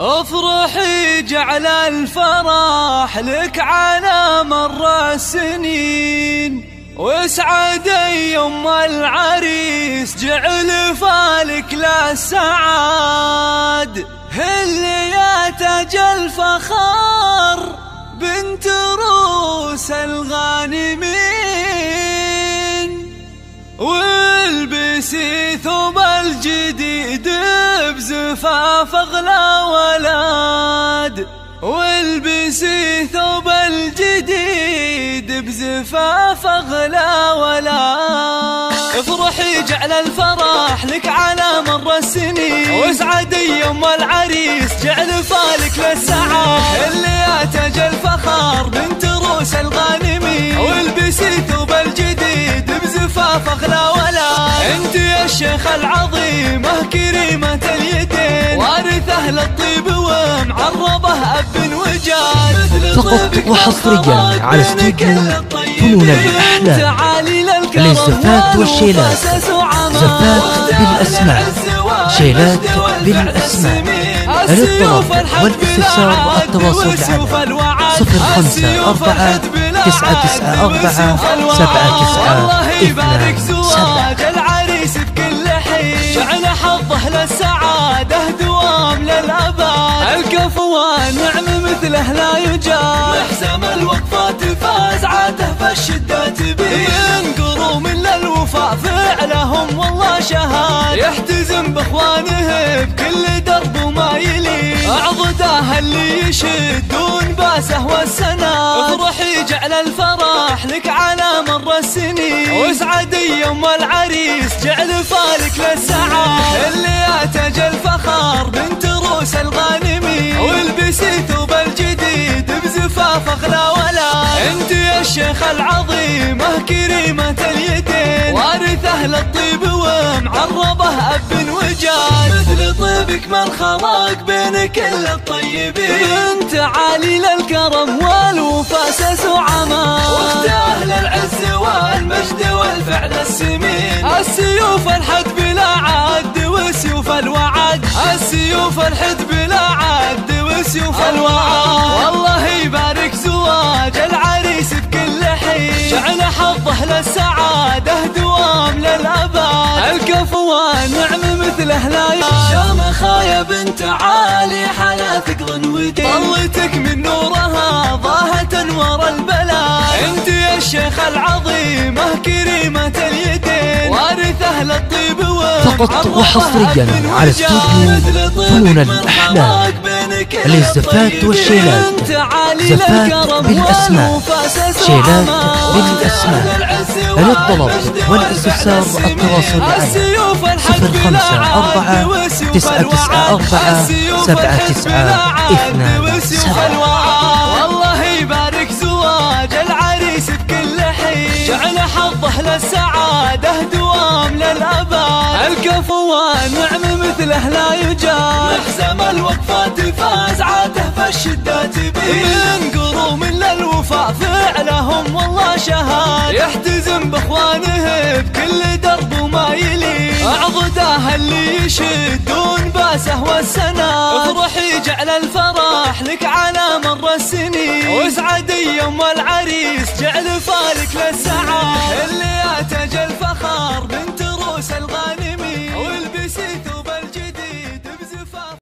افرحي جعل الفرح لك على مر السنين، واسعدي يوم العريس جعل فالك للسعاد. اللي يا تاج الفخر بنت روس الغانمين، والبسي ثوب الجديد بزفاف اغلى ولاد، والبسي ثوب الجديد بزفاف اغلى ولاد. افرحي جعل الفرح لك على مر السنين، واسعدي يوم العريس جعل فالك للسعاد. اللي يا تاج الفخر بنت روس الغانمين، والبسي ثوب الجديد بزفاف اغلى ولاد. انت يا الشيخ العظيمه كريمه اليدين، وارث اهل الطيب ومعربه اب وجاد. فقط وحصريا على استوديو فنون الأحلام للزفات والشيلات. زفات بالأسماء، شيلات بالأسماء. للطلب والاستفسار والتواصل على 054-994-792. العريس بكل حين جعل حظه للسعادة دوام للأبد. الكفو نعم مثله لا يجاد، محزم الوقفات فاز عاده فالشدات بيه. ينقروا من للوفاء فعلهم والله شهاد، يحتزم باخوانه بكل درب وما يلي. اعضده اللي يشدون باسه والسناد. افرحي جعل الفرح لك على مر السنين، واسعدي يوم العريس جعل فالك للسعاد. اللي يا تاج الفخر بنت روس الغانمين، والبسي ثوب الجديد بزفاف اغلى ولاد. انت يا الشيخ العظيمه كريمه اليدين، وارث اهل الطيب ومعربه اب وجاد. مثل طيبك من خلق بين كل الطيبين، انت عالي للكرم والوفا سس وعمال، واخت اهل العز والمجد والفعل السمين. السيوف الحد بلا عد وسيوف الوعد، السيوف الحد بلا عد وسيوف الوعد. والله يبارك زواج العريس بكل حين، جعل حظه للسعادة دوام للأبد. الكفو نعم مثله لا يجاد، شامخة يا بنت عالي حلا ثقل ودين. طلتك من نورها ضاهت انوار البلاد. انت يا الشيخ العظيمه كريمه اليدين، وارث اهل الطيب فقط وحصريا على استوديو فنون الأحلام للزفات والشيلات. زفات بالأسماء، شيلات بالأسماء. للطلب والاستفسار والتواصل على 054-994-792. والله يبارك زواج العريس بكل حين، جعل حظه للسعادة دوام للأبد. الكفو نعم مثله لا يجاد، محزم الوقفات فاز عاده فالشدات بيه. ينقروا من للوفاء فعلهم والله شهاد، يحتزم باخوانه بكل درب وما يلي. اعضده اللي يشدون باسه والسناد. افرحي جعل الفرح لك على مر السنين، واسعدي يوم العريس جعل فالك للسعاد. اللي يا تاج